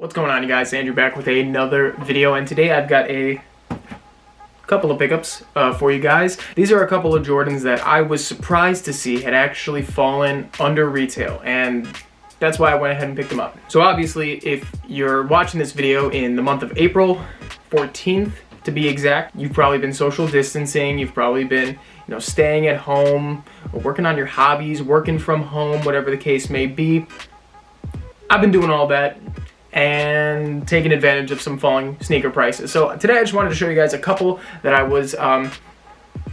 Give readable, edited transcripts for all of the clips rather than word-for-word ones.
What's going on, you guys? Andrew back with another video, and today I've got a couple of pickups for you guys. These are a couple of Jordans that I was surprised to see had actually fallen under retail, and that's why I went ahead and picked them up. So obviously, if you're watching this video in the month of April 14th, to be exact, you've probably been social distancing, you've probably been, staying at home, or working on your hobbies, working from home, whatever the case may be. I've been doing all that and taking advantage of some falling sneaker prices. So today I just wanted to show you guys a couple that I was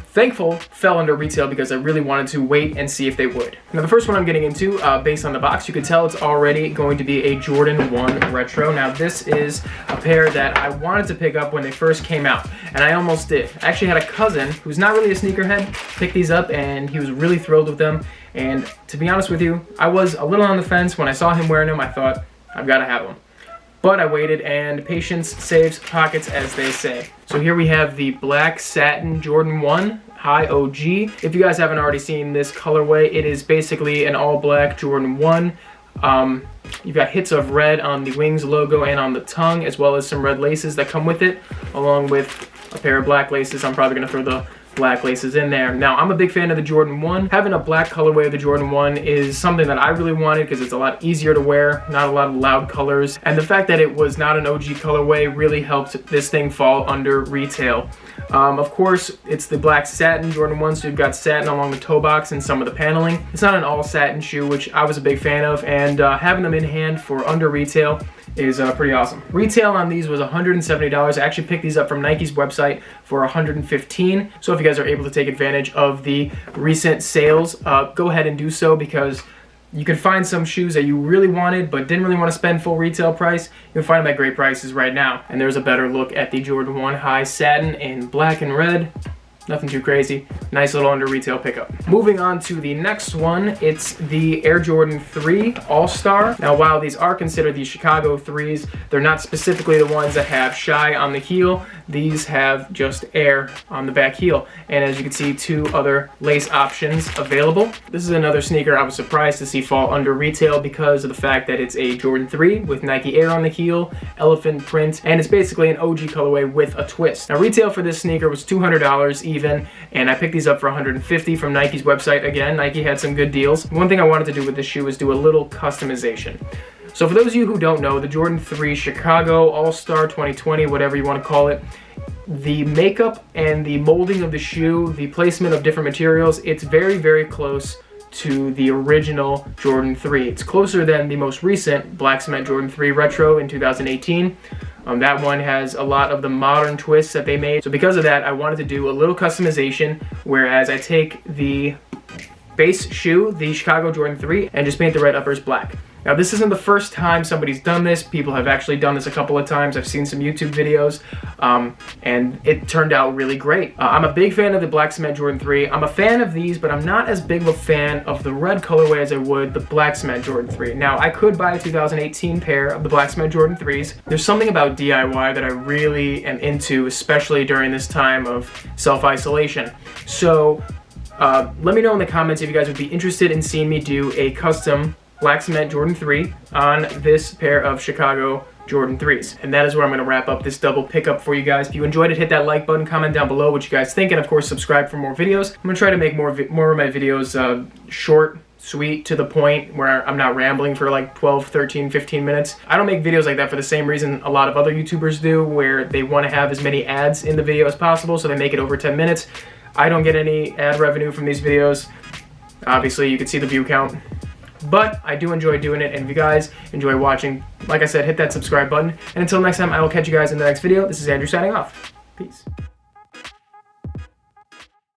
thankful fell under retail because I really wanted to wait and see if they would. Now the first one I'm getting into, based on the box, you can tell it's already going to be a Jordan 1 Retro. Now this is a pair that I wanted to pick up when they first came out, and I almost did. I actually had a cousin who's not really a sneakerhead pick these up, and he was really thrilled with them. And to be honest with you, I was a little on the fence. When I saw him wearing them, I thought, I've got to have them. But I waited, and patience saves pockets, as they say. So here we have the black satin Jordan 1 High OG. If you guys haven't already seen this colorway, it is basically an all-black Jordan 1. You've got hits of red on the wings logo and on the tongue, as well as some red laces that come with it, along with a pair of black laces. I'm probably going to throw the black laces in there. Now, I'm a big fan of the Jordan 1. Having a black colorway of the Jordan 1 is something that I really wanted because it's a lot easier to wear, not a lot of loud colors, and the fact that it was not an OG colorway really helped this thing fall under retail. Of course, it's the black satin Jordan 1, so you've got satin along the toe box and some of the paneling. It's not an all satin shoe, which I was a big fan of, and having them in hand for under retail is pretty awesome. Retail on these was $170. I actually picked these up from Nike's website for $115. So if you guys are able to take advantage of the recent sales, go ahead and do so, because you can find some shoes that you really wanted but didn't really want to spend full retail price. You can find them at great prices right now. And there's a better look at the Jordan 1 High Satin in black and red. Nothing too crazy. Nice little under retail pickup. Moving on to the next one, it's the Air Jordan 3 All-Star. Now, while these are considered the Chicago 3s, they're not specifically the ones that have Shy on the heel. These have just Air on the back heel. And as you can see, two other lace options available. This is another sneaker I was surprised to see fall under retail because of the fact that it's a Jordan 3 with Nike Air on the heel, elephant print, and it's basically an OG colorway with a twist. Now, retail for this sneaker was $200 even, and I picked these up for $150 from Nike's website. Again, Nike had some good deals. One thing I wanted to do with this shoe is do a little customization. So for those of you who don't know, the Jordan 3 Chicago All-Star 2020, whatever you want to call it, the makeup and the molding of the shoe, the placement of different materials, it's very, very close to the original Jordan 3. It's closer than the most recent Black Cement Jordan 3 Retro in 2018. That one has a lot of the modern twists that they made. So because of that, I wanted to do a little customization, whereas I take the base shoe, the Chicago Jordan 3, and just paint the red uppers black. Now, this isn't the first time somebody's done this. People have actually done this a couple of times. I've seen some YouTube videos, and it turned out really great. I'm a big fan of the Black Cement Jordan 3. I'm a fan of these, but I'm not as big of a fan of the red colorway as I would the Black Cement Jordan 3. Now, I could buy a 2018 pair of the Black Cement Jordan 3s. There's something about DIY that I really am into, especially during this time of self-isolation. So, let me know in the comments if you guys would be interested in seeing me do a custom Black Cement Jordan 3 on this pair of Chicago Jordan 3s. And that is where I'm going to wrap up this double pickup for you guys. If you enjoyed it, hit that like button, comment down below what you guys think, and of course subscribe for more videos. I'm going to try to make more of my videos short, sweet, to the point, where I'm not rambling for like 12, 13, 15 minutes. I don't make videos like that for the same reason a lot of other YouTubers do, where they want to have as many ads in the video as possible, so they make it over 10 minutes. I don't get any ad revenue from these videos. Obviously, you can see the view count. But I do enjoy doing it, and if you guys enjoy watching, like I said, hit that subscribe button. And until next time, I will catch you guys in the next video. This is Andrew signing off. Peace.